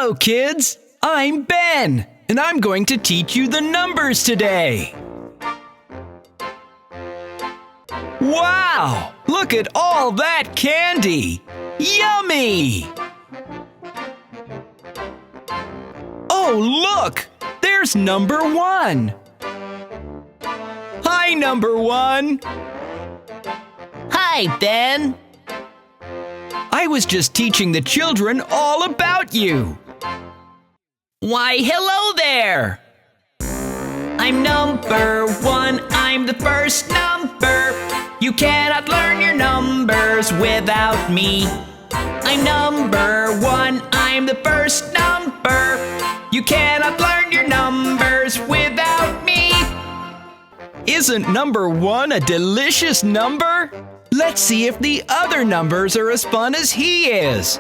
Hello, kids! I'm Ben, and I'm going to teach you the numbers today. Wow! Look at all that candy! Yummy! Oh, look! There's number 1. Hi, number 1. Hi, Ben. I was just teaching the children all about you. Why, hello there. I'm number 1. I'm the first number. You cannot learn your numbers without me. I'm number 1. I'm the first number. You cannot learn your numbers without me. Isn't number 1 a delicious number? Let's see if the other numbers are as fun as he is.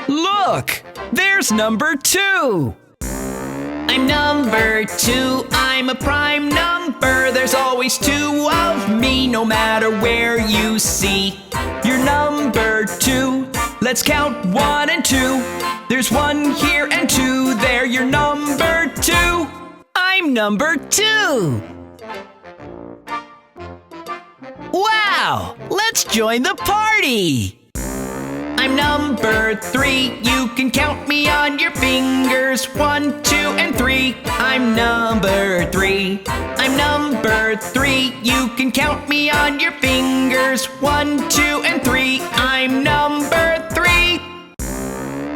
Look! There's number 2. I'm number 2. I'm a prime number. There's always 2 of me, no matter where you see. You're number 2. Let's count 1 and 2. There's 1 here and 2 there. You're number 2. I'm number 2. Wow! Let's join the party! I'm number 3. You can count me on your fingers. 1, 2, and 3. I'm number 3. I'm number 3. You can count me on your fingers. 1, 2, and 3. I'm number 3.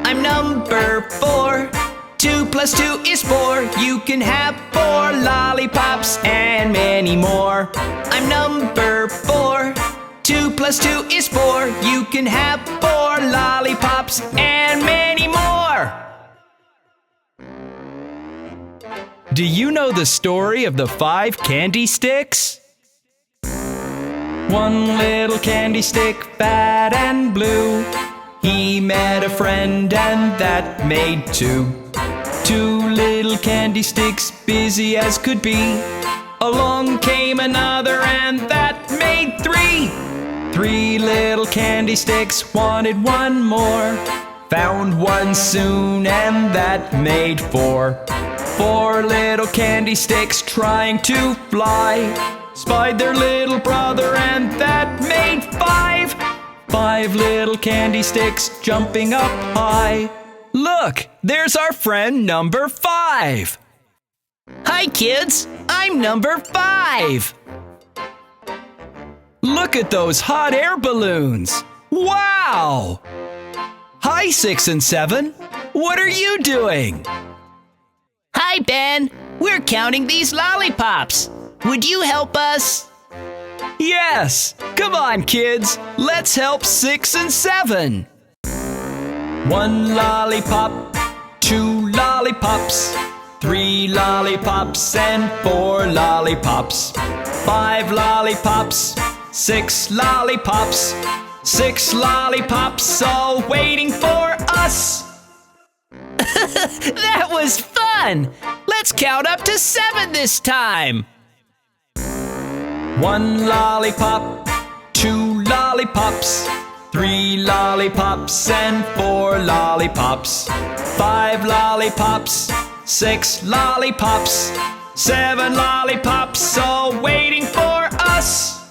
I'm number 4. 2 plus 2 is 4. You can have 4 lollipops and many more. I'm number 4. 2 plus 2 is 4. You can have 4 lollipops and many more. Do you know the story of the 5 candy sticks? One little candy stick, fat and blue. He met a friend and that made 2. 2 little candy sticks, busy as could be. Along came another and that made 3. 3 little candy sticks wanted 1 more. Found 1 soon and that made 4. 4 little candy sticks trying to fly spied their little brother and that made 5. 5 little candy sticks jumping up high. Look, there's our friend number 5. Hi, kids. I'm number 5. Look at those hot air balloons. Wow! Hi, 6 and 7. What are you doing? Hi, Ben. We're counting these lollipops. Would you help us? Yes! Come on, kids. Let's help 6 and 7. 1 lollipop, 2 lollipops, 3 lollipops and 4 lollipops. 5 lollipops, 6 lollipops, 6 lollipops all waiting for us. That was fun! Let's count up to 7 this time. 1 lollipop, 2 lollipops, 3 lollipops and 4 lollipops. 5 lollipops, 6 lollipops, 7 lollipops all waiting for us.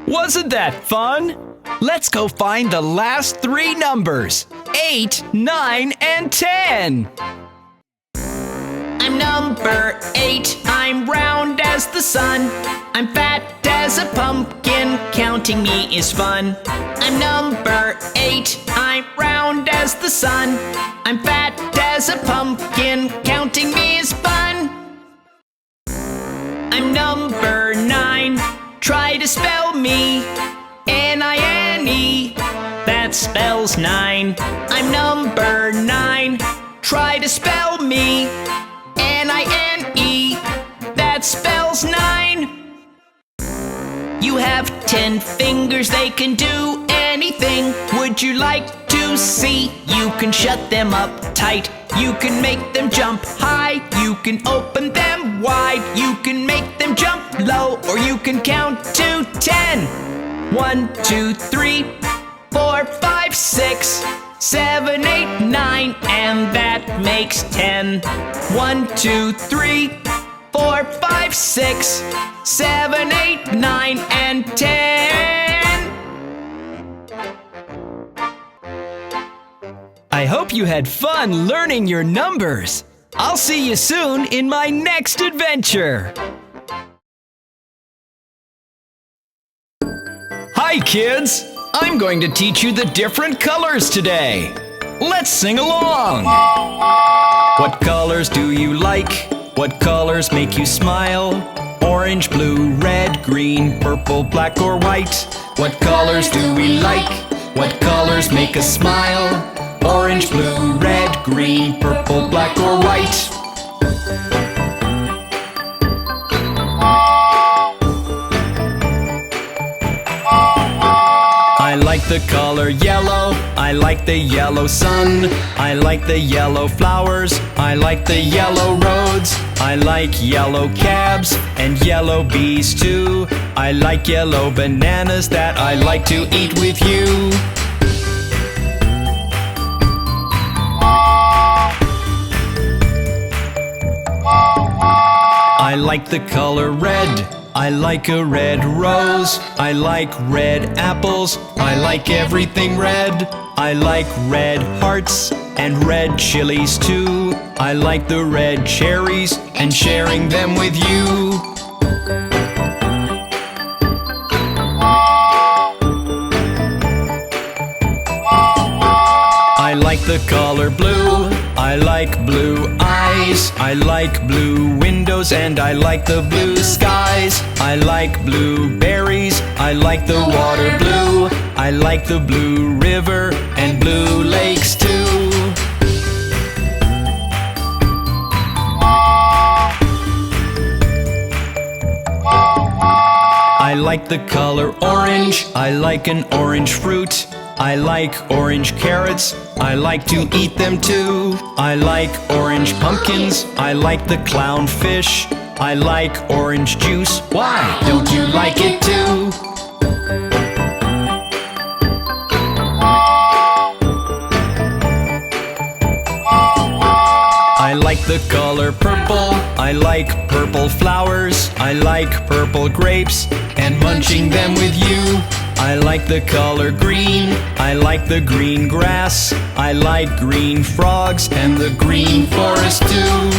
Wasn't that fun? Let's go find the last 3 numbers, 8, 9, and 10. I'm number 8. I'm round as the sun. I'm fat as a pumpkin. Counting me is fun. I'm number 8. I'm round as the sun. I'm fat as a pumpkin. Counting me is fun. I'm number 9. Try to spell me. N-I-N-E. That spells 9. I'm number 9. Try to spell me. N-I-N-E. That spells 9. You have 10 fingers, they can do anything. Would you like to see? You can shut them up tight. You can make them jump high. You can open them wide. You can make them jump low, or you can count to 10. 1, 2, 3, 4, 5, 6, 7, 8, 9, and that makes 10. 1, 2, 3, 4, 5, 6, 7, 8, 9, and 10. I hope you had fun learning your numbers. I'll see you soon in my next adventure. Hi, kids! I'm going to teach you the different colors today. Let's sing along! What colors do you like? What colors make you smile? Orange, blue, red, green, purple, black, or white? What colors do we like? What colors make us smile? Orange, blue, red, green, purple, black, or white? I like the color yellow, I like the yellow sun. I like the yellow flowers, I like the yellow roads. I like yellow cabs and yellow bees too. I like yellow bananas that I like to eat with you. I like the color red, I like a red rose. I like red apples, I like everything red. I like red hearts and red chilies too. I like the red cherries and sharing them with you. I like the color blue, I like blue eyes. I like blue windows and I like the blue skies. I like blueberries, I like the water blue. I like the blue river and blue lakes too. I like the color orange, I like an orange fruit. I like orange carrots, I like to eat them too. I like orange pumpkins, I like the clownfish. I like orange juice, why don't you like it too? I like the color purple, I like purple flowers. I like purple grapes and munching them with you. I like the color green, I like the green grass. I like green frogs and the green forest too.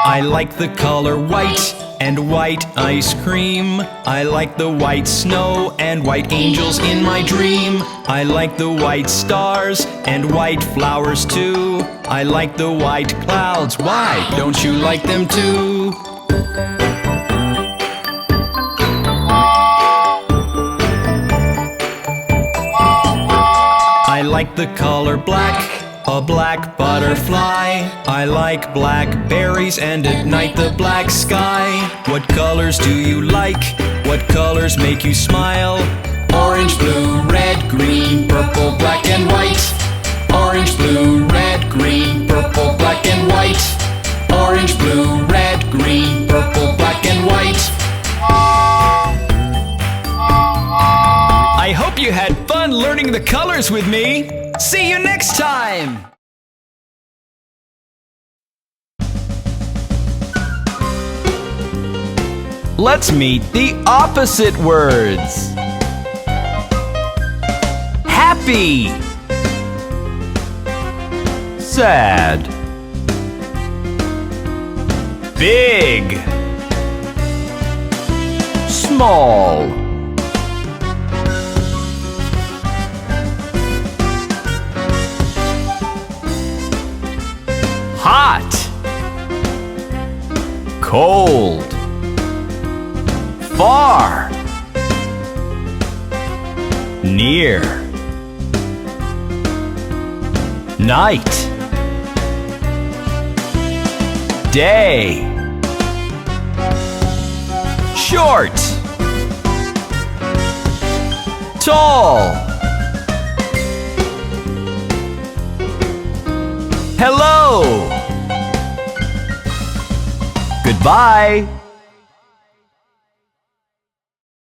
I like the color white and white ice cream. I like the white snow and white angels in my dream. I like the white stars and white flowers too. I like the white clouds, why don't you like them too? I like the color black, a black butterfly. I like blackberries and at night the black sky. What colors do you like? What colors make you smile? Orange, blue, red, green, purple, black and white. Orange, blue, red, green, purple, black and white. Orange, blue, red, green, purple, black and white. I hope you had fun learning the colors with me. See you next time! Let's meet the opposite words. Happy, sad, big, small, hot, cold, far, near, night, day, short, tall, hello, goodbye.